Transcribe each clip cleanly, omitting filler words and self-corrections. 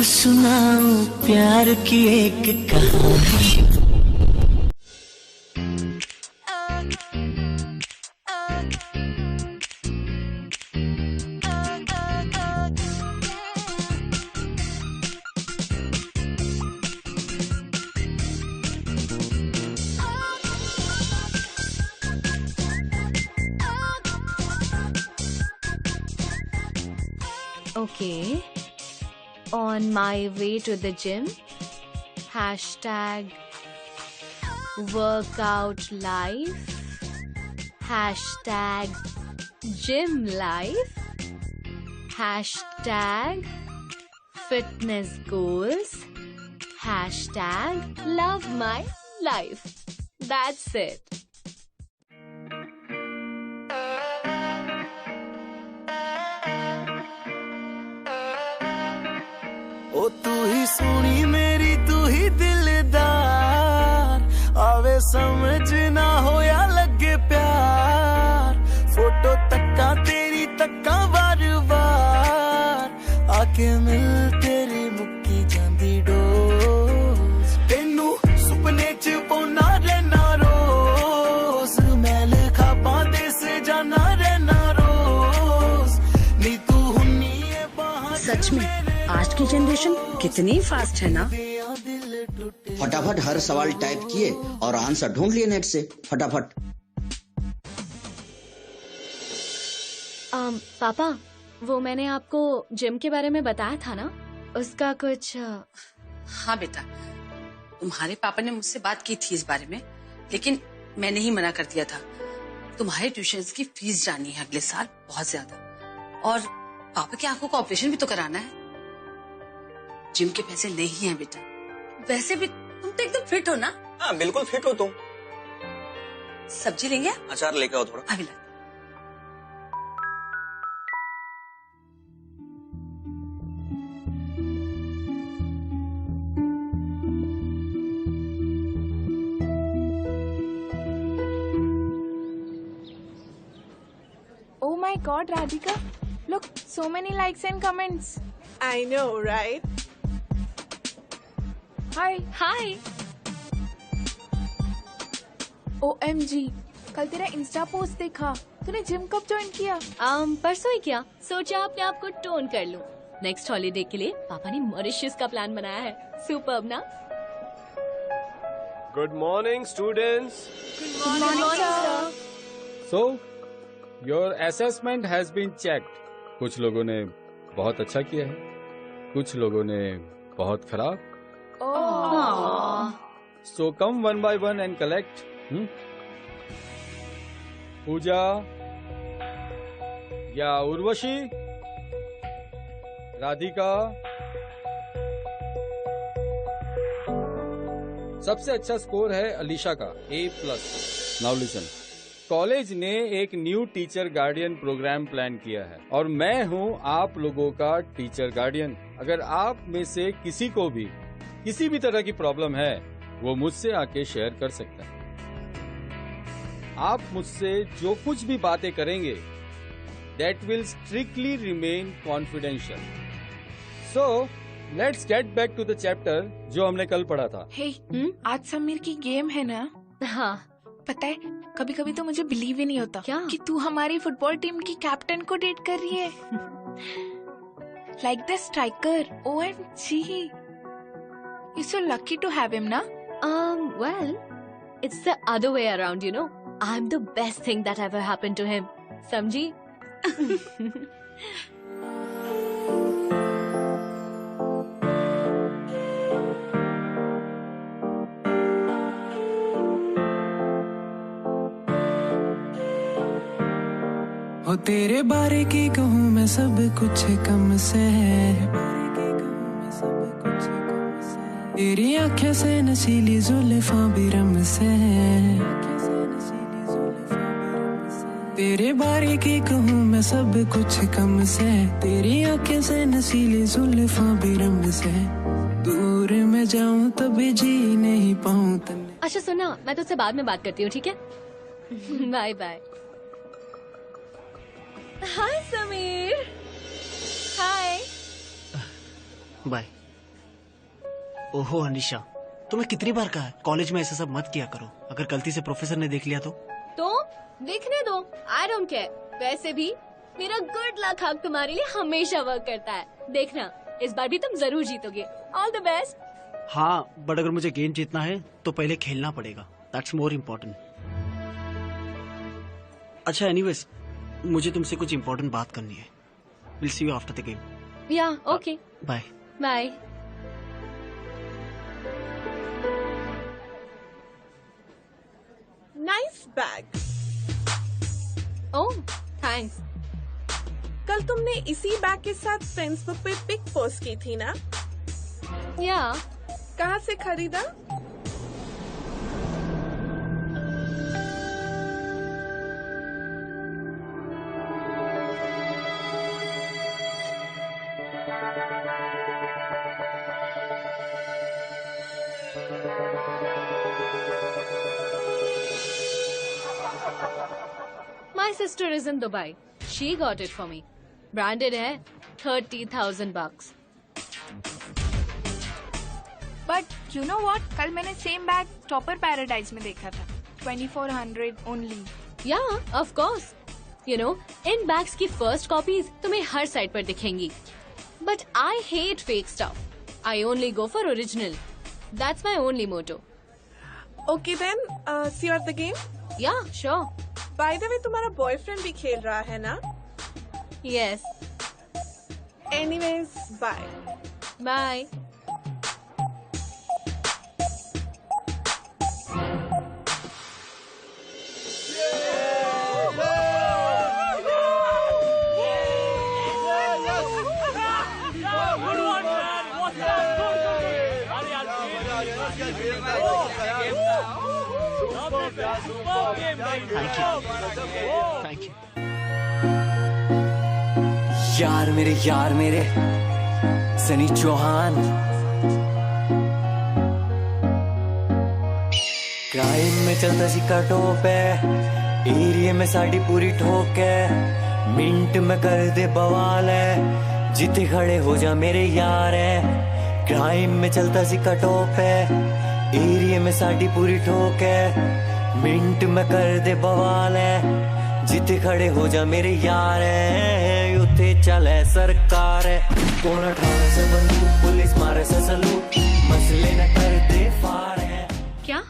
सुनाऊं प्यार की एक कहानी। Okay. On my way to the gym. Hashtag workout life. Hashtag gym life. Hashtag fitness goals. Hashtag love my life. That's it. ओ तू ही सोनी मेरी तू ही दिलदार, आवे समझ ना हो या लगे प्यार, फोटो तक्का तेरी तक्का बार बार, आके मिल तेरी मुक्की जांदी डोज, तेनू सुपने च पौना रहना रोज, मैल खापा दे से जाना रहना रोज, नी तू हुन्नी है बाहर। सच में आज की जनरेशन कितनी फास्ट है ना। फटाफट हर सवाल टाइप किए और आंसर ढूंढ लिए नेट से फटाफट। पापा, वो मैंने आपको जिम के बारे में बताया था ना, उसका कुछ। हाँ बेटा, तुम्हारे पापा ने मुझसे बात की थी इस बारे में, लेकिन मैंने ही मना कर दिया था। तुम्हारे ट्यूशंस की फीस जानी है अगले साल बहुत ज्यादा, और पापा की आंखों का ऑपरेशन भी तो कराना है। जिम के पैसे नहीं हैं बेटा। वैसे भी तुम तो एकदम फिट हो ना। हाँ बिल्कुल फिट हो तुम। सब्जी लेंगे? अचार लेकर आओ थोड़ा। अभी ला। Oh my God, Radhika! Look, so many likes and comments. I know, right? Hi. Hi. OMG, कल तेरा इंस्टा पोस्ट देखा। तूने जिम कब ज्वाइन किया? परसों ही किया। सोचा अपने आप को टोन कर लूं। नेक्स्ट हॉलीडे के लिए पापा ने मॉरिशस का प्लान बनाया है। सुपर्ब ना? Good morning, students. Good morning, sir. So, your assessment has been checked. कुछ लोगों ने बहुत अच्छा किया है, कुछ लोगों ने बहुत खराब। So come one by one and collect. पूजा या उर्वशी, राधिका। सबसे अच्छा स्कोर है अलीशा का A+। नाउ लिसन, कॉलेज ने एक new teacher guardian program plan किया है और मैं हूं आप लोगों का टीचर गार्डियन। अगर आप में से किसी को भी किसी भी तरह की प्रॉब्लम है, वो मुझसे आके शेयर कर सकता है। आप मुझसे जो कुछ भी बातें करेंगे, that will strictly remain confidential. So, let's get back to the chapter जो हमने कल पढ़ा था। Hey, आज समीर की गेम है ना? हाँ। पता है, कभी कभी तो मुझे बिलीव ही नहीं होता क्या? कि तू हमारी फुटबॉल टीम की कैप्टन को डेट कर रही है। Like the striker, OMG. You're so lucky to have him, na? Well, it's the other way around, you know. I'm the best thing that ever happened to him. समझी? हो तेरे बारे की कहूँ मैं सब कुछ कम से है, तेरी आँखें से नशीली जुल्फां भी रम से है, तेरे बारे की कहूँ मैं सब कुछ कम से, तेरी आँखें से नशीली जुल्फां भी रम से, दूर मैं जाऊँ तभी जी नहीं पाऊँ तन्ने। अच्छा सुना, मैं तुझसे बाद में बात करती हूँ, ठीक है? Bye bye. Hi Sameer. Hi. Bye. ओहो अनिशा, तुम्हें कितनी बार कहा है कॉलेज में ऐसा सब मत किया करो, अगर गलती से प्रोफेसर ने देख लिया तो देखने दो, आई डोंट केयर। वैसे भी मेरा गुड लक हक तुम्हारे लिए हमेशा वर्क करता है। देखना इस बार भी तुम जरूर जीतोगे। All the best. हाँ, बट अगर मुझे गेम जीतना है तो पहले खेलना पड़ेगा, दैट्स मोर इम्पोर्टेंट। अच्छा एनीवेज, मुझे तुमसे कुछ इम्पोर्टेंट बात करनी है। Will see you after the game. Yeah okay, bye bye. Nice bag. Oh thanks. कल तुमने इसी बैग के साथ फ्रेंड्स बुक पे पिक पोस्ट की थी ना? या कहाँ से खरीदा? My sister is in Dubai. She got it for me. Branded है, 30,000 bucks. But you know what, कल मैंने सेम बैग टॉपर पैराडाइज में देखा था, 2400 only. Yeah, of course. You know, in bags की फर्स्ट कॉपीज तुम्हें हर साइट पर दिखेंगी. But I hate fake stuff. I only go for original. That's my only motto. Okay then, see you at the game. Yeah, sure. By the way, तुम्हारा boyfriend भी खेल रहा है ना? Yes. Anyways, bye. Bye. Thank you. यार मेरे Sunny Chauhan, crime में चलता सिक्का टॉप है, एरिया में साड़ी पूरी ठोक है, मिंट में कर दे बवाल है, जिते खड़े हो जा मेरे यार है। क्राइम में चलता सिक्का टॉप है, एरिया में साड़ी पूरी ठोक है, मिंट में कर दे बवाल है, जिते खड़े हो जा मेरे यार है। उते चले सरकार है, कौन उठावे से बंदूक, पुलिस मारे से सलूट, मसले न कर दे फार है। क्या?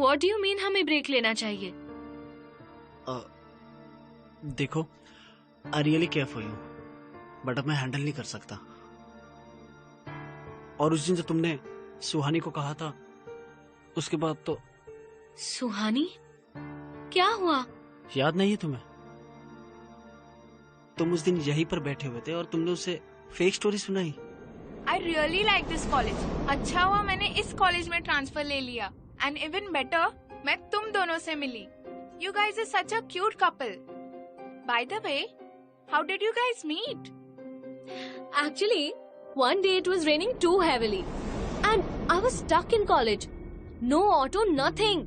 What do you mean हमें ब्रेक लेना चाहिए? देखो, आई really care for you, but अब मैं हैंडल नहीं कर सकता। और उस दिन जब तुमने सुहानी को कहा था, उसके बाद तो। सुहानी? क्या हुआ? याद नहीं है तुम्हें? तुम उस दिन यहीं पर बैठे हुए थे और तुमने उसे फेक स्टोरी सुनाई। I really like this college. अच्छा हुआ मैंने इस कॉलेज में ट्रांसफर ले लिया, एंड इवन बेटर, मैं तुम दोनों से मिली। You guys are such a cute couple. By the way, how did you guys meet? Actually, one day it was raining too heavily, and I was stuck in college. No auto, nothing.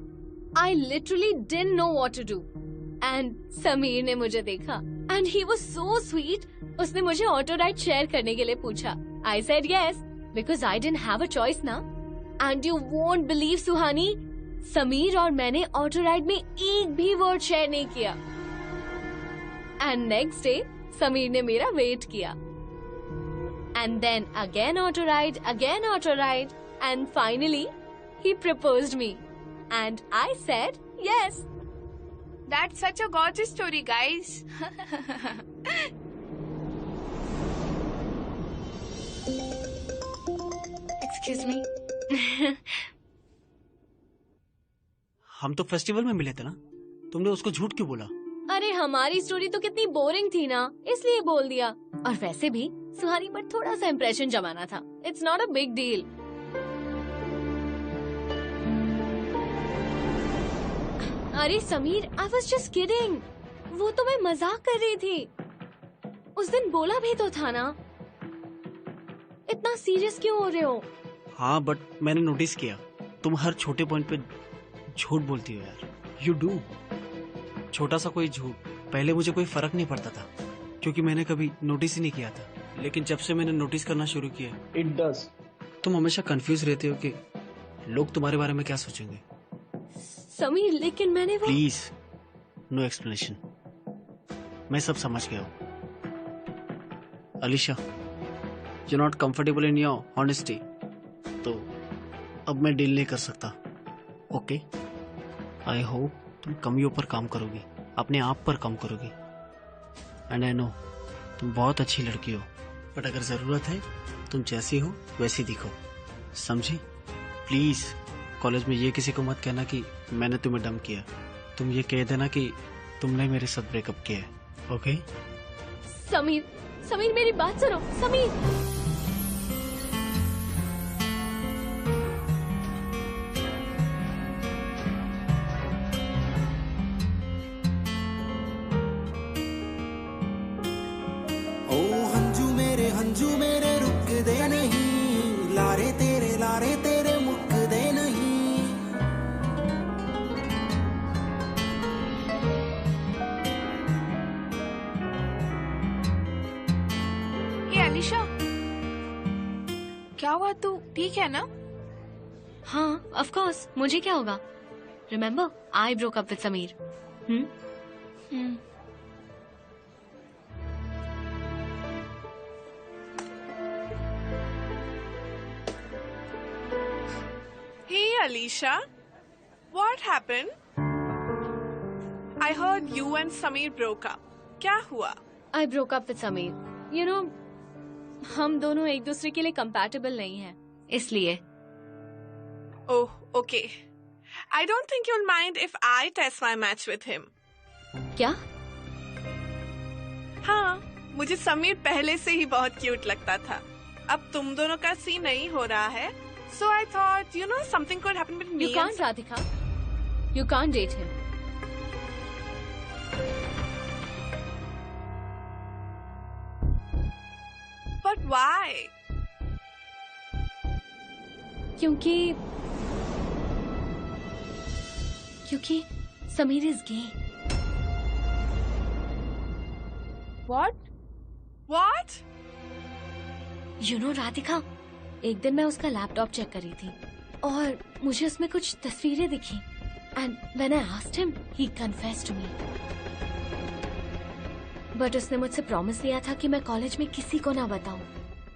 I literally didn't know what to do. And Sameer ने मुझे देखा, and he was so sweet. उसने मुझे auto ride share करने के लिए पूछा. I said yes because I didn't have a choice ना. And you won't believe सुहानी, समीर और मैंने ऑटो राइड में एक भी वर्ड शेयर नहीं किया. And next day समीर ने मेरा वेट किया. And then again auto ride, and finally he proposed me, and I said yes. That's such a gorgeous story, guys. Excuse me. हम तो फेस्टिवल में मिले थे ना, तुमने उसको झूठ क्यों बोला? अरे हमारी स्टोरी तो कितनी बोरिंग थी ना, इसलिए बोल दिया. और वैसे भी सुहानी पर थोड़ा सा इम्प्रेशन जमाना था. It's not a big deal. अरे Sameer, I was just kidding. वो तो मैं मजाक कर रही थी. उस दिन बोला भी तो था ना. इतना सीरियस क्यों हो रहे हो? हाँ, बट मैंने नोटिस किया तुम हर छोटे पॉइंट पे झूठ बोलती हो यार. You do. छोटा सा कोई झूठ पहले मुझे कोई फर्क नहीं पड़ता था, क्योंकि मैंने कभी नोटिस ही नहीं किया था. लेकिन जब से मैंने नोटिस करना शुरू किया, इट डज. तुम हमेशा कंफ्यूज रहते हो कि लोग तुम्हारे बारे में क्या सोचेंगे। समीर लेकिन मैंने वो प्लीज नो एक्सप्लेनेशन, मैं सब समझ गया हूँ। Alisha, you not comfortable in your honesty, तो अब मैं डील नहीं कर सकता। ओके, आई होप तुम कमियों पर काम करोगी, अपने आप पर काम करोगी। एंड आई नो तुम बहुत अच्छी लड़की हो, बट अगर जरूरत है तुम जैसी हो वैसी दिखो, समझी? प्लीज कॉलेज में ये किसी को मत कहना कि मैंने तुम्हें डंप किया। तुम ये कह देना कि तुमने मेरे साथ ब्रेकअप किया है। ओके? समीर, समीर मेरी बात सुनो। समीर, ओ हंजू मेरे रुक दे नहीं, लारे तेरे मुक दे नहीं। ये अलीशा, क्या हुआ? तू ठीक है ना? हाँ ऑफ कोर्स, मुझे क्या होगा? Remember I broke up with Sameer. Hey Alisha, what happened? I heard you and Sameer broke up. क्या हुआ? I broke up with Sameer. You know, हम दोनों एक दूसरे के लिए कंपैटिबल नहीं हैं, इसलिए। Oh, okay. I don't think you'll mind if I test my match with him. क्या? हाँ, मुझे समीर पहले से ही बहुत क्यूट लगता था। अब तुम दोनों का सीन नहीं हो रहा है, so I thought, you know, something could happen with me. You can't, Radhika. You can't date him. But why? क्योंकि Sameer is gay. What? What? You know Radhika, एक दिन मैं उसका लैपटॉप चेक कर रही थी और मुझे उसमें कुछ तस्वीरें दिखी, and when I asked him he confessed to me. But उसने मुझसे प्रॉमिस लिया था कि मैं कॉलेज में किसी को ना बताऊं।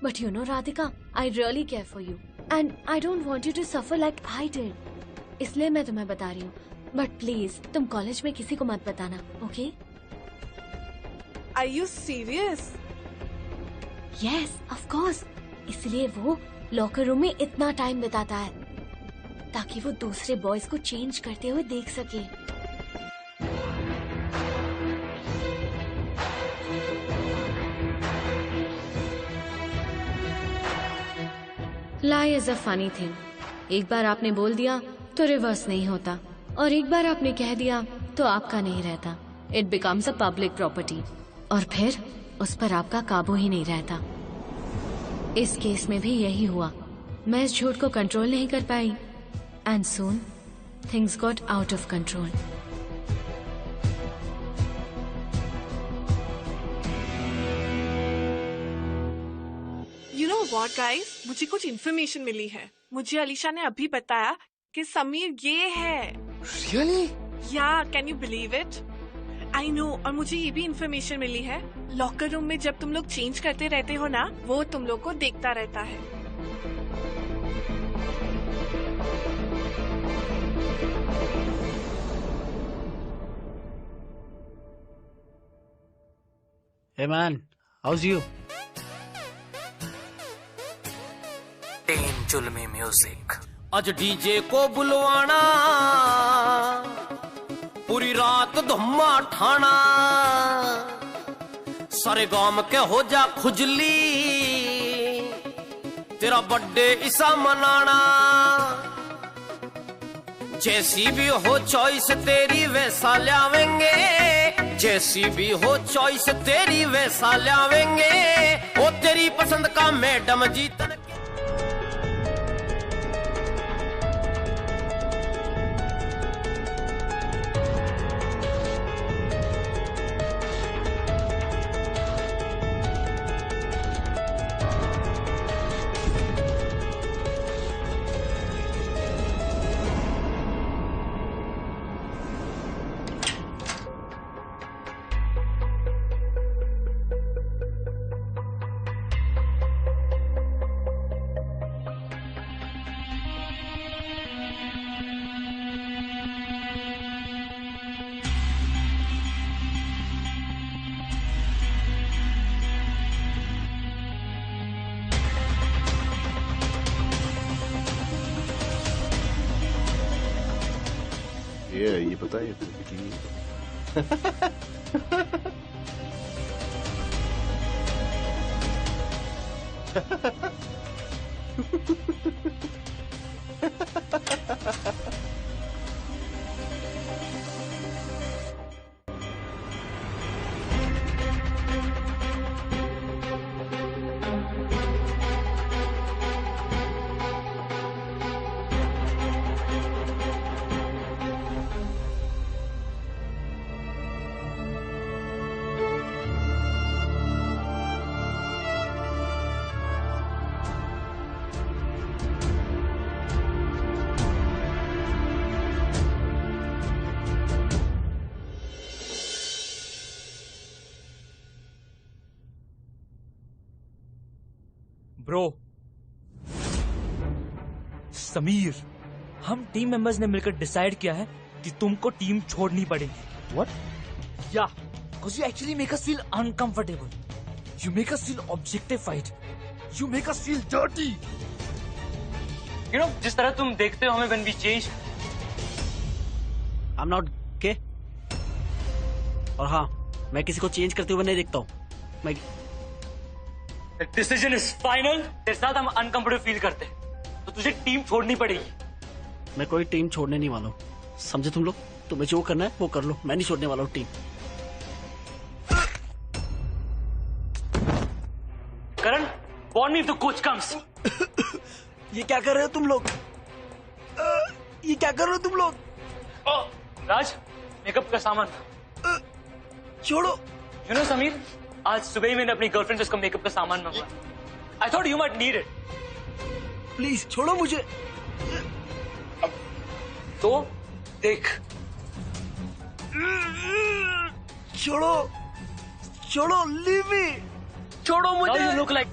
But you know Radhika, I really care for you and I don't want you to suffer like I did, इसलिए मैं तुम्हें बता रही हूँ। बट प्लीज तुम कॉलेज में किसी को मत बताना, okay? Are you serious? Yes of course, इसलिए वो लॉकर रूम में इतना टाइम बिताता है ताकि वो दूसरे बॉयज को चेंज करते हुए देख सके। लाई इज अ फनी थिंग। एक बार आपने बोल दिया तो रिवर्स नहीं होता, और एक बार आपने कह दिया तो आपका नहीं रहता। It becomes a public property, और फिर उस पर आपका काबू ही नहीं रहता। इस केस में भी यही हुआ। मैं इस झूठ को कंट्रोल नहीं कर पाई, and soon things got out of control. You know what, guys? मुझे कुछ इन्फॉर्मेशन मिली है। मुझे अलीशा ने अभी बताया कि समीर ये है। Really? Yeah, can you believe it? I know, और मुझे ये भी इन्फॉर्मेशन मिली है, लॉकर रूम में जब तुम लोग चेंज करते रहते हो ना, वो तुम लोग को देखता रहता है। Hey man, how's you? जुल्मी म्यूजिक। आज डीजे को बुलवाना, पूरी रात धुम्मा ठाना, सारे गांव के हो जा खुजली, तेरा बर्थडे इसा मनाना। जैसी भी हो चॉइस तेरी वैसा लावेंगे, जैसी भी हो चॉइस तेरी वैसा लावेंगे। ओ तेरी पसंद का मैडम जीतन। ये पता है ब्रो, समीर, हम टीम मेंबर्स ने मिलकर डिसाइड किया है कि तुमको टीम छोड़नी पड़ेगी। What? Yeah, because you actually make us feel uncomfortable. You make us feel objectified. You make us feel dirty. You know, जिस तरह तुम देखते हो हमें when we change. I'm not gay. और हाँ, मैं किसी को चेंज करते हुए नहीं देखता हूँ। मैं The decision is final. तेरे साथ हम uncomfortable फील करते हैं, तो तुझे टीम छोड़नी पड़ेगी। मैं कोई टीम छोड़ने नहीं वाला हूँ, समझे तुम लोग? तुम्हें जो करना है वो कर लो, मैं नहीं छोड़ने वाला हूँ team. Karan, warn me if the coach comes. ये क्या कर रहे हो तुम लोग? ये क्या कर रहे हो तुम लोग? राज, मेकअप का सामान। छोड़ो। You know समीर, आज सुबह ही मैंने अपनी गर्लफ्रेंड से उसका मेकअप का सामान मंगवाया। I thought you might need it. Please छोड़ो मुझे। तो देख। छोड़ो, छोड़ो, leave me. छोड़ो मुझे। Now you look like.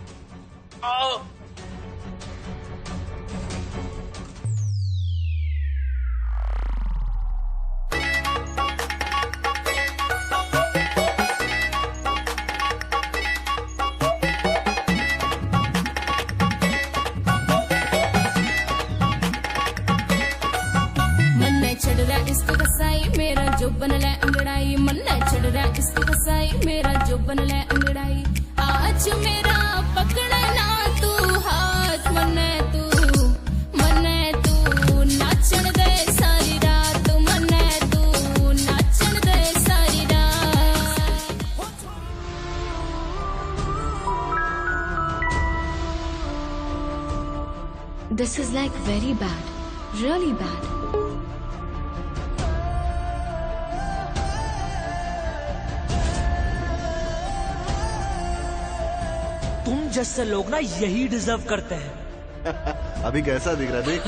जो बन ले अंगड़ाई मन चढ़ रहा इसकी कसाई मेरा जो बन ले अंगड़ाई आज मेरा पकड़े ना तू हाथ मने तू नाचन दे सारी रात मने तू नाचन दे सारी रात। This is like very bad, really bad. तुम जैसे लोग ना यही डिजर्व करते हैं। अभी कैसा दिख रहा देख।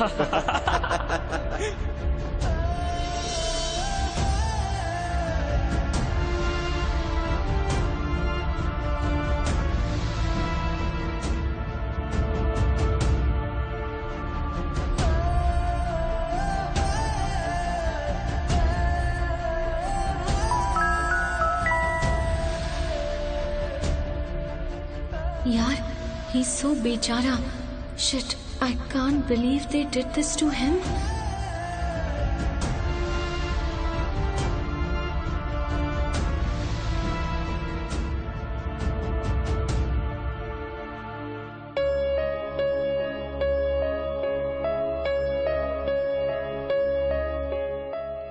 Yaar, he's so bechara. Shit, I can't believe they did this to him.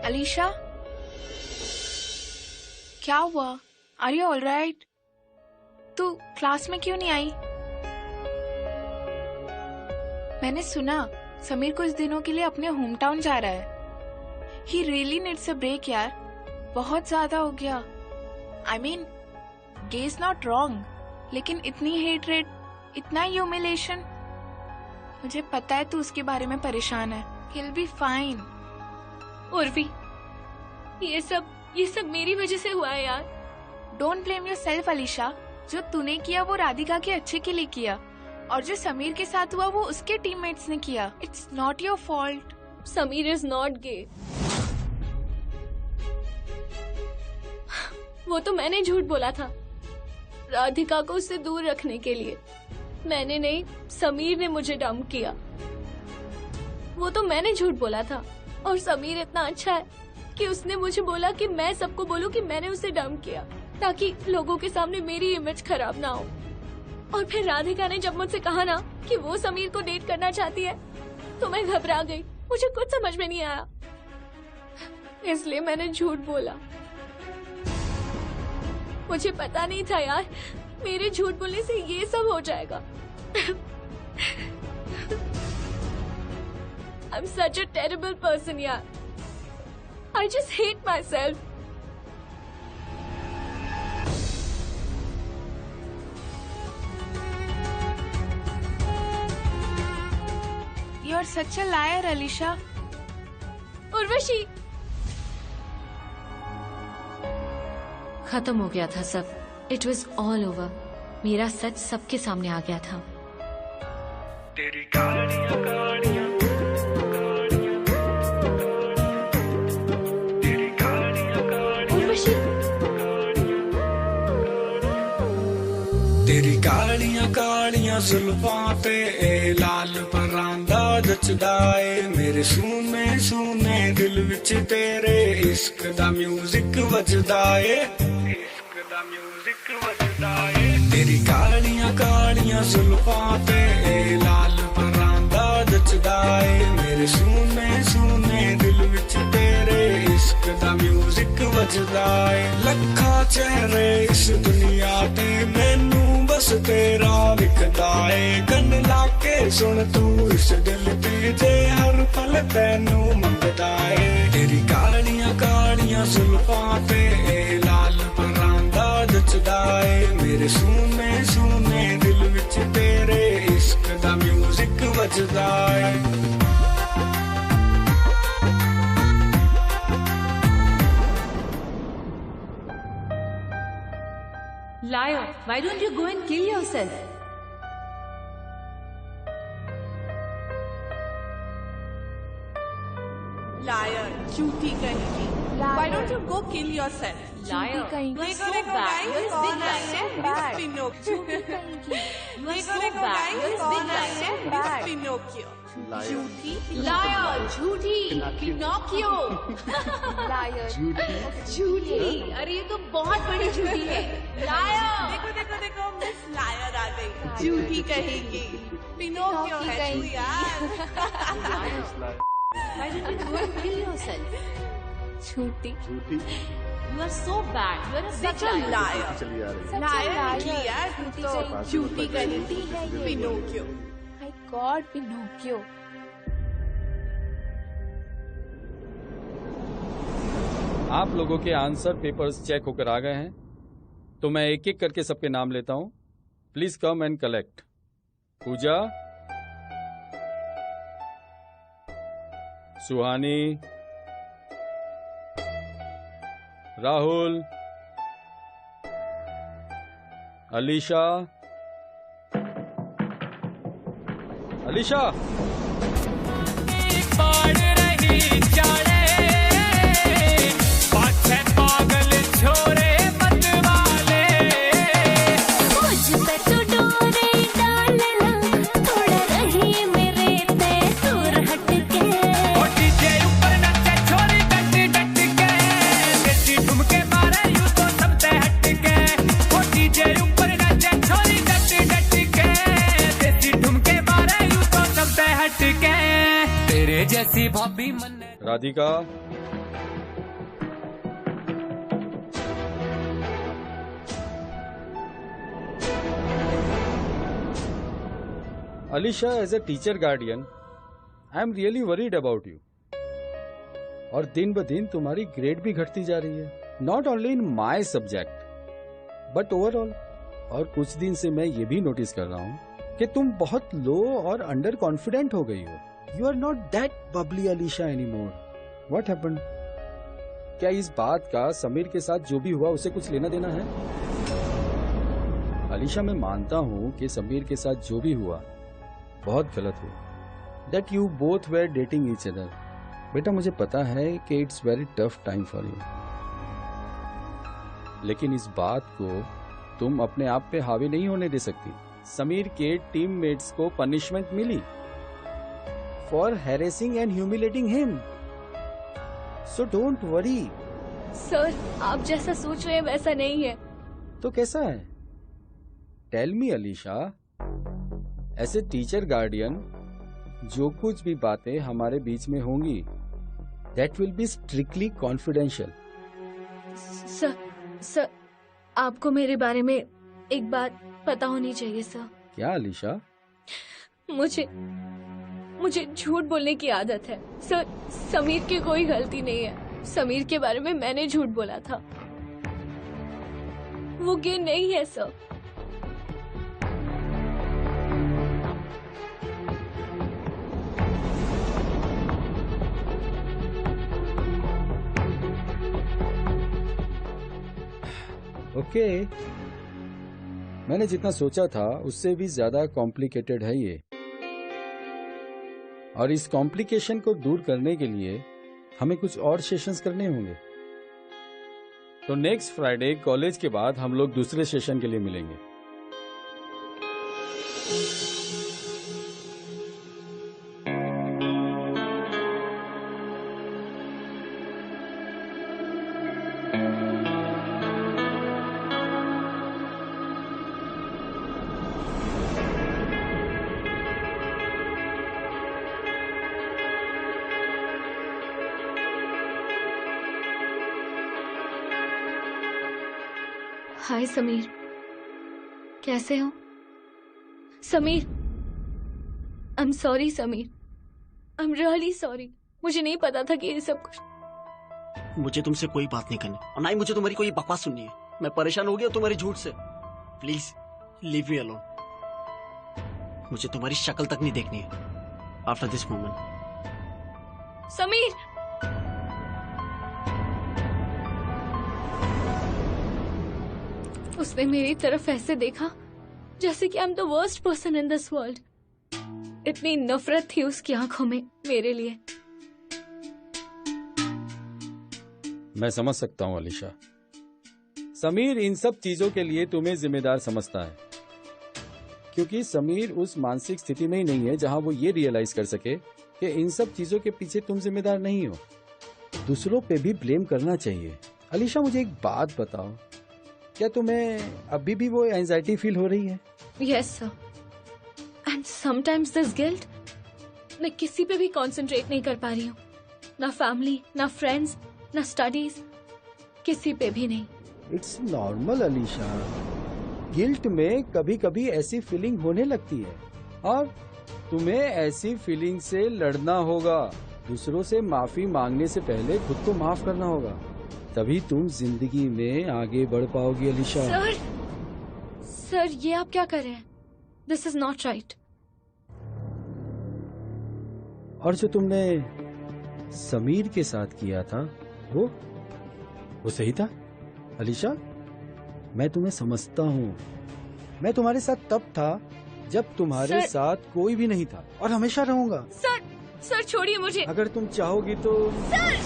Alisha, क्या हुआ? Are you all right? तू क्लास में क्यों नहीं आई? मैंने सुना समीर कुछ दिनों के लिए अपने होम टाउन जा रहा है। He really needs a break यार, बहुत ज्यादा हो गया। I mean, gay is not wrong, लेकिन इतनी hatred, इतना humiliation, मुझे पता है तू उसके बारे में परेशान है। He'll be fine. उर्वी, ये सब मेरी वजह से हुआ है यार। Don't blame yourself Alisha. जो तूने किया वो राधिका के अच्छे के लिए किया, और जो समीर के साथ हुआ वो उसके टीममेट्स ने किया। It's not your fault. Sameer is not gay. वो तो मैंने झूठ बोला था राधिका को उससे दूर रखने के लिए। मैंने नहीं, समीर ने मुझे डंप किया। वो तो मैंने झूठ बोला था, और समीर इतना अच्छा है कि उसने मुझे बोला कि मैं सबको बोलूं कि मैंने उसे डंप किया ताकि लोगों के सामने मेरी इमेज खराब ना हो। और फिर राधिका ने जब मुझसे कहा ना कि वो समीर को डेट करना चाहती है तो मैं घबरा गई। मुझे कुछ समझ में नहीं आया, इसलिए मैंने झूठ बोला। मुझे पता नहीं था यार, मेरे झूठ बोलने से ये सब हो जाएगा। I'm such a terrible person, यार। I just hate myself. You're such a liar, Alisha. Urvashi, खत्म हो गया था सब। It was all over. मेरा सच सबके सामने आ गया था। तेरी गाड़ियां गाड़ियां तेरी गाड़ियां उर्वशी, तेरी गाड़ियां गाड़ियां जुल्फां पे ए लाल परांदा जचदा ए मेरे सूने सूने दिल विच तेरे इश्क दा म्यूजिक वजदा ए इश्क दा म्यूजिक वजदा ए तेरी गाड़ियां गाड़ियां जुल्फां पे ए लाल परांदा जचदा ए मेरे सूने सूने दिल विच तेरे इश्क दा म्यूजिक वजदा ए लखा चेहरे इस दुनिया ते मैनू बस तेरा विकदा ए गन लाके सुन तू इस दिल ते जे हर पल तैनू मंगदा ए तेरी कालियां कालियां जुल्फां ते ए लाल परांदा जचदा ए मेरे सूने सूने दिल विच तेरे इश्क दा म्यूजिक वजदा ए Liar, why don't you go and kill yourself? Liar, झूठी कहीं। Why don't you go kill yourself? Liar, you are so bad. You are so bad. Pinocchio. You are so bad. You are so bad. Pinocchio. झूठी। Liar, झूठी, Pinocchio. Liar. झूठी। अरे ये तो बहुत बड़ी झूठी है। Liar. देखो देखो देखो मिस लायर आ गई। झूठी कहेगी। पिनोकियो है तू यार। Why don't you go and kill yourself? झूठी। You are so bad. You are such a liar. Liar निकली यार तू तो झूठी कहेगी। पिनोकियो। My God, Pinocchio. आप लोगों के आंसर पेपर्स चेक होकर आ गए हैं, तो मैं एक एक करके सबके नाम लेता हूं। Please come and collect. Pooja, Suhani, Rahul, Alisha, Alisha, पागल छोरे मत वाले मुझ पे तो डोरे डालना थोड़ा रही मेरे ते दूर हट के डीजे ऊपर नचे छोरी डट डट के देसी ठुमके मारे यूं तो सब ते हट के डीजे ऊपर नचे छोरी डट डट के देसी ठुमके मारे यूं तो सब ते हट के तेरे जैसी भाभी मन Radhika, Alisha, as a teacher guardian I am really worried about you. और दिन ब दिन तुम्हारी ग्रेड भी घटती जा रही है, not only in my subject but overall. और कुछ दिन से मैं ये भी नोटिस कर रहा हूँ कि तुम बहुत लो और अंडर कॉन्फिडेंट हो गई हो। You are not that bubbly Alisha any more. What happened? क्या इस बात का समीर के साथ जो भी हुआ उसे कुछ लेना देना है? अलीशा, मैं मानता हूँ कि समीर के साथ जो भी हुआ बहुत गलत हुआ। That you both where dating each other. बेटा, मुझे पता है कि it's very tough time for you, लेकिन इस बात को तुम अपने आप पे हावी नहीं होने दे सकती। समीर के टीममेट्स को पनिशमेंट मिली for harassing and humiliating him. So don't worry. Sir, आप जैसा सोच रहे हैं वैसा नहीं है। तो कैसा है? टेल मी अलीशा, ऐसे टीचर गार्डियन जो कुछ भी बातें हमारे बीच में होंगी, that will be strictly confidential. Sir, आपको मेरे बारे में एक बात पता होनी चाहिए सर। क्या अलीशा? मुझे झूठ बोलने की आदत है सर। समीर की कोई गलती नहीं है। समीर के बारे में मैंने झूठ बोला था। वो गे नहीं है सर। ओके, मैंने जितना सोचा था उससे भी ज्यादा कॉम्प्लिकेटेड है ये, और इस कॉम्प्लिकेशन को दूर करने के लिए हमें कुछ और सेशंस करने होंगे। तो नेक्स्ट फ्राइडे कॉलेज के बाद हम लोग दूसरे सेशन के लिए मिलेंगे। हाय समीर, कैसे हो? समीर, आई am sorry Sameer, I am really sorry. मुझे नहीं पता था कि ये सब कुछ। मुझे तुमसे कोई बात नहीं करनी और ना ही मुझे तुम्हारी कोई बकवास सुननी है। मैं परेशान हो गया तुम्हारी झूठ से। Please leave me alone. मुझे तुम्हारी शक्ल तक नहीं देखनी है आफ्टर दिस मोमेंट। समीर, उसने मेरी तरफ ऐसे देखा जैसे कि I am the worst person in this world. इतनी नफरत थी उसकी आंखों में मेरे लिए। मैं समझ सकता हूँ अलीशा। समीर इन सब चीजों के लिए तुम्हें जिम्मेदार समझता है, क्योंकि समीर उस मानसिक स्थिति में ही नहीं है जहां वो ये रियलाइज कर सके कि इन सब चीजों के पीछे तुम जिम्मेदार नहीं हो। दूसरों पे भी ब्लेम करना चाहिए। अलीशा, मुझे एक बात बताओ, क्या तुम्हें अभी भी वो एंजाइटी फील हो रही है? Yes sir, and sometimes this guilt. मैं किसी पे भी कंसंट्रेट नहीं कर पा रही हूँ, ना फैमिली, ना फ्रेंड्स, ना स्टडीज, किसी पे भी नहीं। It's normal Alisha. गिल्ट में कभी कभी ऐसी फीलिंग होने लगती है, और तुम्हें ऐसी फीलिंग से लड़ना होगा। दूसरों से माफी मांगने से पहले खुद को माफ करना होगा, तभी तुम जिंदगी में आगे बढ़ पाओगी अलीशा। सर, ये आप क्या कर रहे हैं? This is not right. और जो तुमने समीर के साथ किया था वो सही था अलीशा। मैं तुम्हें समझता हूँ। मैं तुम्हारे साथ तब था जब तुम्हारे साथ कोई भी नहीं था, और हमेशा रहूंगा। सर छोड़िए मुझे। अगर तुम चाहोगी तो। Sir,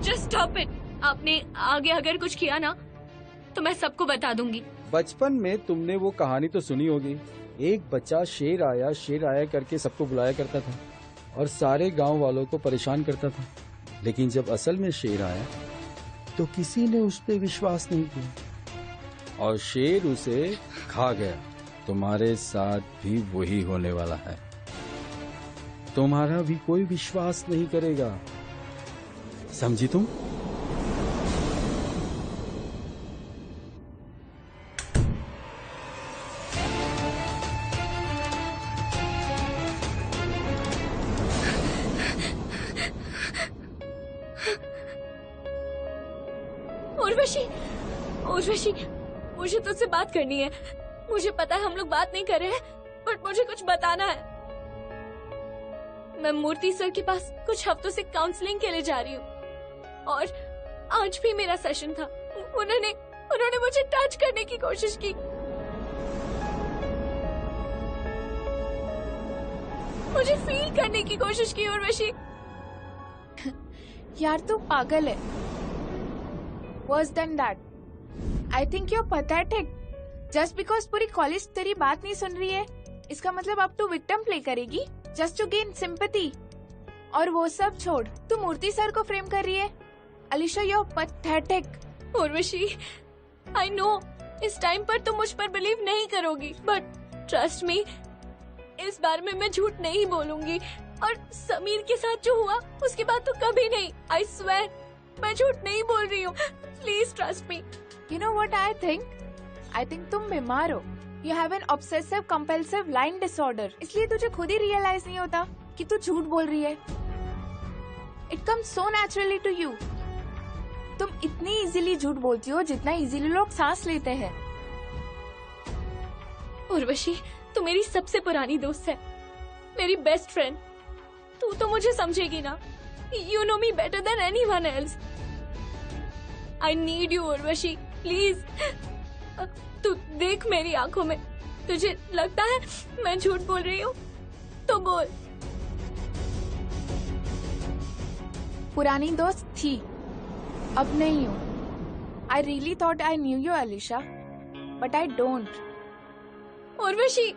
just stop it. आपने आगे अगर कुछ किया ना तो मैं सबको बता दूंगी। बचपन में तुमने वो कहानी तो सुनी होगी, एक बच्चा शेर आया करके सबको बुलाया करता था और सारे गांव वालों को परेशान करता था। लेकिन जब असल में शेर आया तो किसी ने उस पर विश्वास नहीं किया और शेर उसे खा गया। तुम्हारे साथ भी वही होने वाला है। तुम्हारा भी कोई विश्वास नहीं करेगा, समझी तुम? उर्वशी, मुझे तुझसे बात करनी है। मुझे पता है हम लोग बात नहीं कर रहे हैं, बट मुझे कुछ बताना है। मैं मूर्ति सर के पास कुछ हफ्तों से काउंसलिंग के लिए जा रही हूँ, और आज भी मेरा सेशन था। उन्होंने मुझे टच करने की कोशिश की। मुझे फील करने की कोशिश की। उर्वशी, यार तू पागल है। Worse than that. I think you're pathetic. Just because पूरी कॉलेज तेरी बात नहीं सुन रही है, इसका मतलब अब तू विक्टिम प्ले करेगी just to gain sympathy. और वो सब छोड़, तू मूर्ति सर को फ्रेम कर रही है। Alisha you are pathetic. Urvashi, I know इस टाइम पर तुम मुझ पर बिलीव नहीं करोगी, बट ट्रस्ट मी, इस बार में मैं झूठ नहीं बोलूंगी। और समीर के साथ जो हुआ उसके बाद तो कभी नहीं। आई स्वेयर, मैं झूठ नहीं बोल रही हूँ। Please trust me. You know what I think तुम बीमार हो। You have an obsessive compulsive line disorder. इसलिए तुझे खुद ही रियलाइज नहीं होता कि तू झूठ बोल रही है। It comes so naturally to you. तुम इतनी इजीली झूठ बोलती हो जितना इजीली लोग सांस लेते हैं। उर्वशी, तू मेरी सबसे पुरानी दोस्त है, मेरी बेस्ट फ्रेंड। तू तो मुझे समझेगी ना। You know me better than anyone else. I need you Urvashi, please. तू देख मेरी आंखों में, तुझे लगता है मैं झूठ बोल रही हूँ तो बोल। पुरानी दोस्त थी, अब नहीं हूँ। I really thought I knew you Alisha, but I don't. Urvashi,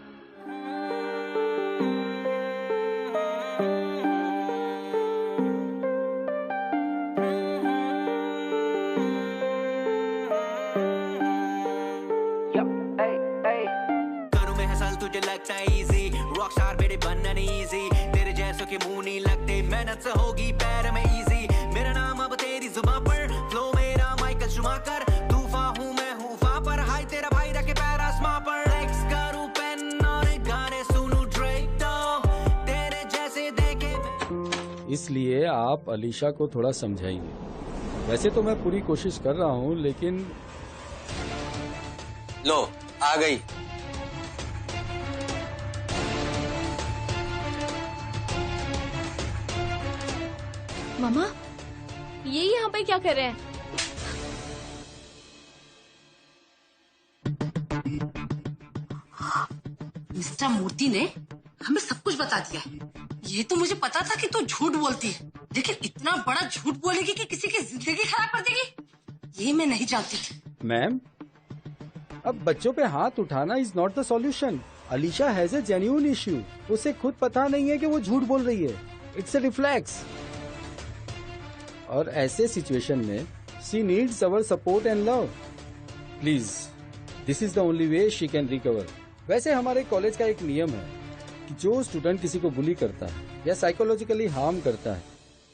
करूं मैं हसल तुझे लगता है इजी, रॉकस्टार मेरे बनना नहीं इजी, तेरे जैसों के मुंह नहीं लगते, मेहनत से होगी पैर में इजी, मेरा नाम अब तेरी जुबान पर, फ्लो मेरा माइकल शुमाकर, तूफान हूँ मैं हूफा पर, हाय तेरा भाई रखे पैर आसमां पर, टेक्स्ट करूं पेन और गाने सुनूं ड्रेक तो तेरे जैसे देखे। इसलिए आप अलीशा को थोड़ा समझाइए। वैसे तो मैं पूरी कोशिश कर रहा हूँ, लेकिन लो आ गई। मामा, ये यहाँ पे क्या कर रहे हैं? मिस्टर मूर्ति ने हमें सब कुछ बता दिया है। ये तो मुझे पता था कि तू झूठ बोलती है, लेकिन इतना बड़ा झूठ बोलेगी कि किसी की जिंदगी खराब कर देगी, ये मैं नहीं जानती थी। मैम, अब बच्चों पे हाथ उठाना is not the solution. Alisha has a genuine issue. उसे खुद पता नहीं है कि वो झूठ बोल रही है। It's a reflex. और ऐसे सिचुएशन में she needs our support and love. Please, this is the only way she can recover. वैसे हमारे कॉलेज का एक नियम है कि जो स्टूडेंट किसी को बुली करता है या साइकोलॉजिकली हार्म करता है,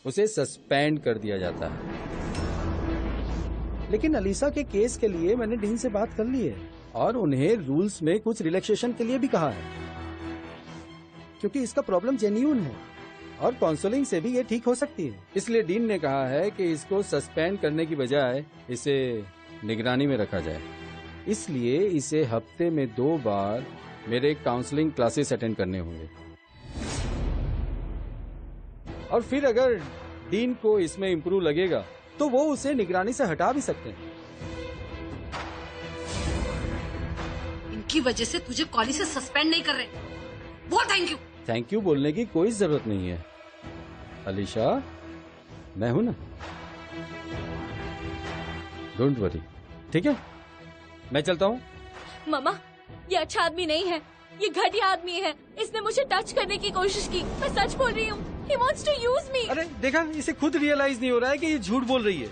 उसे सस्पेंड कर दिया जाता है। लेकिन अलीशा के केस के लिए मैंने डीन से बात कर ली है और उन्हें रूल्स में कुछ रिलैक्सेशन के लिए भी कहा है, क्योंकि इसका प्रॉब्लम जेन्युइन है और काउंसलिंग से भी ये ठीक हो सकती है। इसलिए डीन ने कहा है कि इसको सस्पेंड करने की बजाय इसे निगरानी में रखा जाए। इसलिए इसे हफ्ते में 2 बार मेरे काउंसलिंग क्लासेस अटेंड करने होंगे। और फिर अगर डीन को इसमें इम्प्रूव लगेगा तो वो उसे निगरानी से हटा भी सकते हैं। इनकी वजह से तुझे कॉलेज से सस्पेंड नहीं कर रहे। बहुत थैंक यू। थैंक यू बोलने की कोई जरूरत नहीं है अलीशा, मैं हूं ना। डोंट वरी, ठीक है? मैं चलता हूँ। मामा, ये अच्छा आदमी नहीं है, ये घटिया आदमी है। इसने मुझे टच करने की कोशिश की। मैं सच बोल रही हूँ। He wants to use me. अरे देखा, इसे खुद रियलाइज नहीं हो रहा है कि ये झूठ बोल रही है।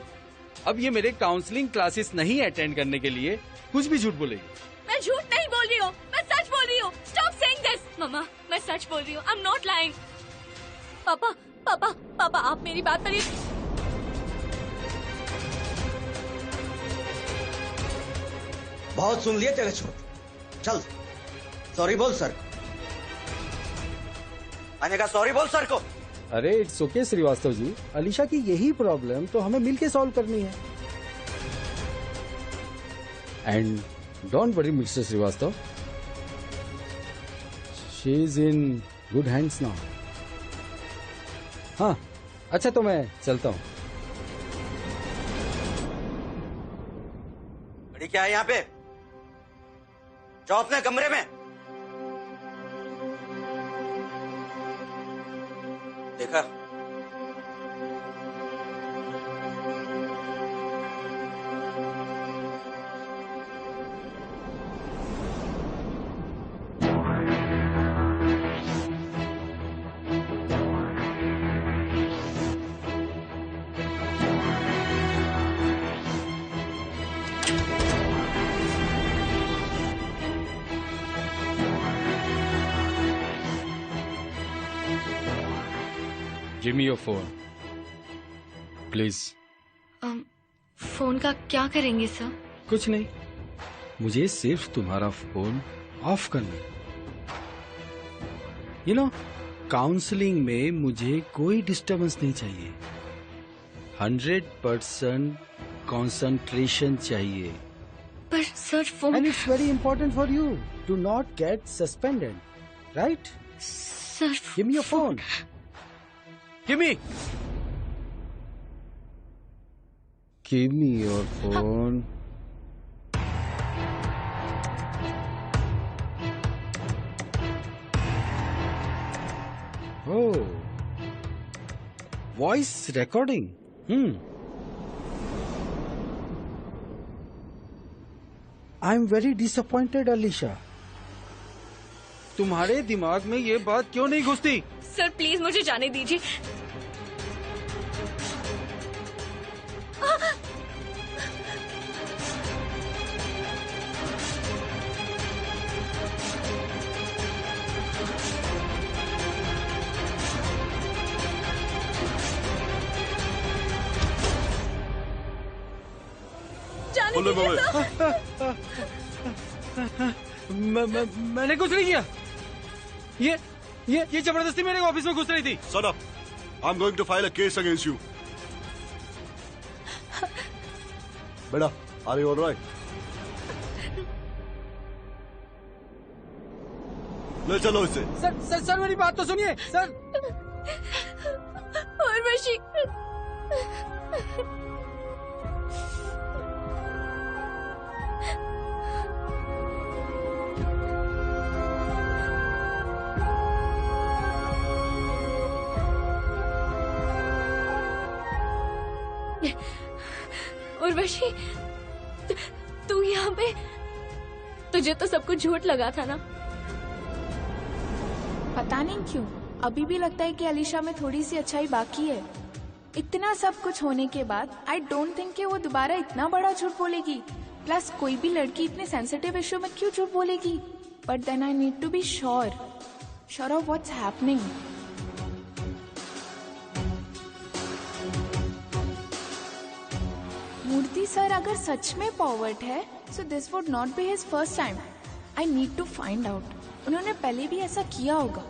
अब ये मेरे काउंसलिंग क्लासेस नहीं अटेंड करने के लिए कुछ भी झूठ बोलेगी। मैं झूठ नहीं बोल रही हूँ, मैं सच बोल रही हूँ। Stop saying this. मामा, मैं सच बोल रही हूँ। I'm not lying. पापा, पापा, पापा, आप मेरी बात पर बहुत सुन लिया तेरे छोट, चल सॉरी बोल सर। मैंने कहा सॉरी बोल सर को। अरे इट्स ओके श्रीवास्तव जी, अलीशा की यही प्रॉब्लम तो हमें मिलके सॉल्व करनी है। And don't worry mister Shrivastava, she is in good hands now. हाँ, अच्छा तो मैं चलता हूँ। बड़ी क्या है यहाँ पे? जाओ अपने कमरे में। देखा, give me your phone please. Phone का क्या करेंगे सर? कुछ नहीं, मुझे सिर्फ तुम्हारा फोन ऑफ करना है। यू नो, काउंसलिंग में मुझे कोई डिस्टरबेंस नहीं चाहिए। 100% कंसंट्रेशन चाहिए। पर sir phone, and it's very important for you to not get suspended, right? Sir give me your phone, give me your phone. Oh, voice recording. I'm very disappointed, Alisha. तुम्हारे दिमाग में ये बात क्यों नहीं घुसती? सर प्लीज मुझे जाने दीजिए। मैंने कुछ नहीं किया। ये जबरदस्ती मेरे ऑफिस में घुस रही थी। Shut up. I'm going to file a case against you. बेटा, are you all right? ले चलो इसे। सर मेरी बात तो सुनिए सर। उर्वशी, उर्वशी, तू यहाँ पे? तुझे तो सब कुछ झूठ लगा था ना? पता नहीं क्यों अभी भी लगता है कि अलीशा में थोड़ी सी अच्छाई बाकी है। इतना सब कुछ होने के बाद आई डोंट थिंक कि वो दोबारा इतना बड़ा झूठ बोलेगी। प्लस कोई भी लड़की इतने सेंसिटिव इश्यू में क्यों झूठ बोलेगी? But then I need to be sure of what's happening. Murthy sir अगर सच में पॉवर्ट है, so this would not be his first time. I need to find out. उन्होंने पहले भी ऐसा किया होगा।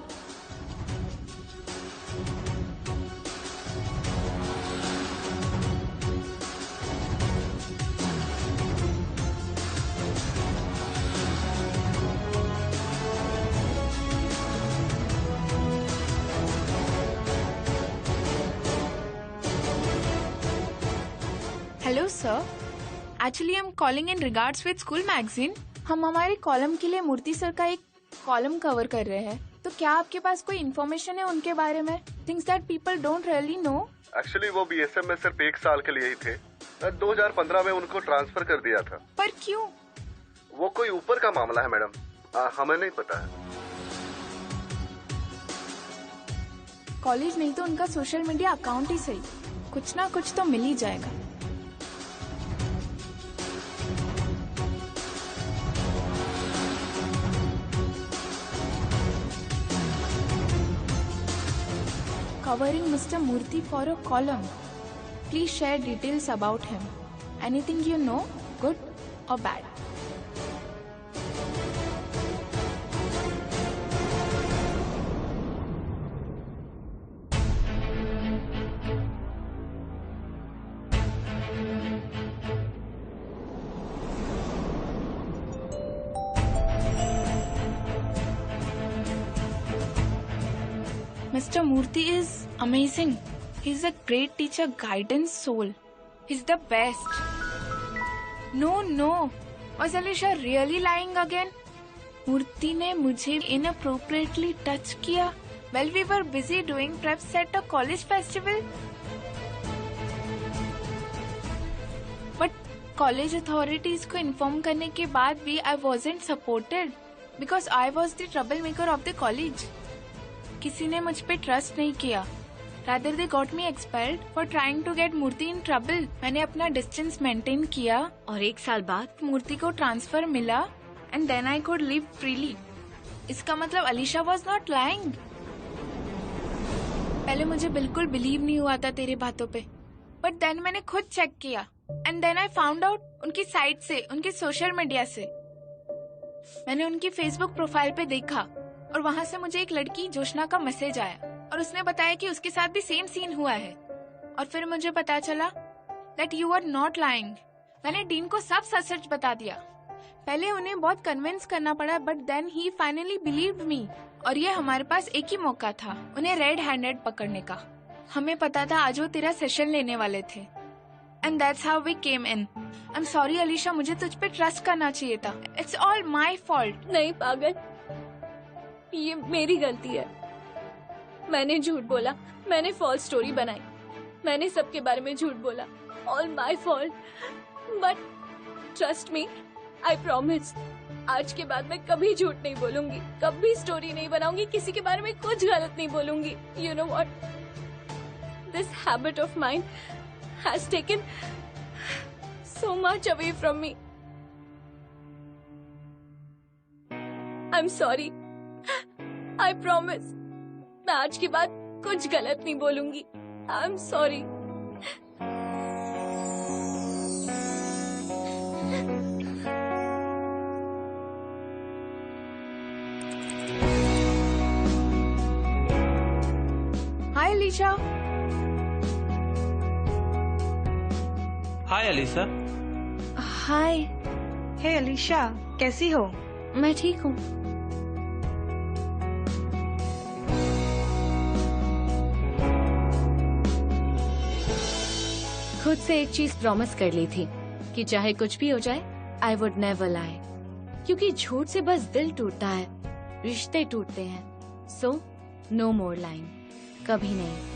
Hello sir, actually I am calling in regards with school magazine. हम हमारे कॉलम के लिए मूर्ति सर का एक कॉलम कवर कर रहे हैं, तो क्या आपके पास कोई इन्फॉर्मेशन है उनके बारे में? Things that people don't really know. Actually वो बीएसएम में सिर्फ 1 साल के लिए ही थे। 2015 में उनको ट्रांसफर कर दिया था। पर क्यों? वो कोई ऊपर का मामला है मैडम, हमें नहीं पता है। कॉलेज नहीं तो उनका सोशल मीडिया अकाउंट ही सही, कुछ ना कुछ तो मिल ही जाएगा। Covering Mr. Murthy for a column. Please share details about him. Anything you know, good or bad. Mr. Murthy is amazing. He's a great teacher, guidance soul. He's the best. No. Was Alisha really lying again? Murthy ने मुझे inappropriately touch किया while we were busy doing preps at a college festival. But college authorities को inform करने के बाद भी I wasn't supported because I was the troublemaker of the college. किसी ने मुझ पे ट्रस्ट नहीं किया। Rather they got me expelled for trying to get Murthy in trouble. मैंने अपना डिस्टेंस मेंटेन किया और 1 साल बाद मूर्ति को ट्रांसफर मिला and then I could live freely. इसका मतलब अलीशा was not lying. पहले मुझे बिल्कुल बिलीव नहीं हुआ था तेरी बातों पे, बट देन मैंने खुद चेक किया and then I found out उनकी साइट से, उनके सोशल मीडिया से। मैंने उनकी फेसबुक प्रोफाइल पे देखा और वहाँ से मुझे एक लड़की जोशना का मैसेज आया और उसने बताया कि उसके साथ भी सेम सीन हुआ है। और फिर मुझे पता चला that you are not lying. मैंने डीन को सब सच सच बता दिया। पहले उन्हें बहुत कन्विंस करना पड़ा, but then he finally believed me. और ये हमारे पास एक ही मौका था उन्हें रेड हैंडेड पकड़ने का। हमें पता था आज वो तेरा सेशन लेने वाले थे and that's how we came in. I am sorry Alisha, मुझे तुझ पे ट्रस्ट करना चाहिए था। It's all my fault. नहीं पागल, ये मेरी गलती है। मैंने झूठ बोला, मैंने फॉल्स स्टोरी बनाई, मैंने सबके बारे में झूठ बोला। All my fault. But trust me, I promise, आज के बाद मैं कभी झूठ नहीं बोलूंगी, कभी स्टोरी नहीं बनाऊंगी, किसी के बारे में कुछ गलत नहीं बोलूंगी। You know what, this habit of mine has taken so much away from me. I'm sorry. I promise. मैं आज के बाद कुछ गलत नहीं बोलूंगी। I'm sorry. Hi Alicia. हाय अलीशा। हाय। हे अलीशा, कैसी हो? मैं ठीक हूँ। खुद से एक चीज प्रॉमिस कर ली थी कि चाहे कुछ भी हो जाए, आई वुड नेवर लाई। क्योंकि झूठ से बस दिल टूटता है, रिश्ते टूटते हैं। सो नो मोर लाइंग, कभी नहीं।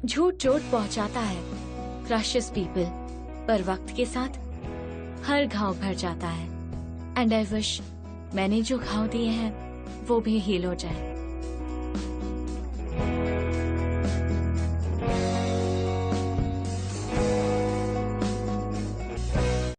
झूठ चोट पहुंचाता है, क्रशेस पीपल, पर वक्त के साथ हर घाव भर जाता है। एंड आई विश मैंने जो घाव दिए हैं वो भी हील हो जाए।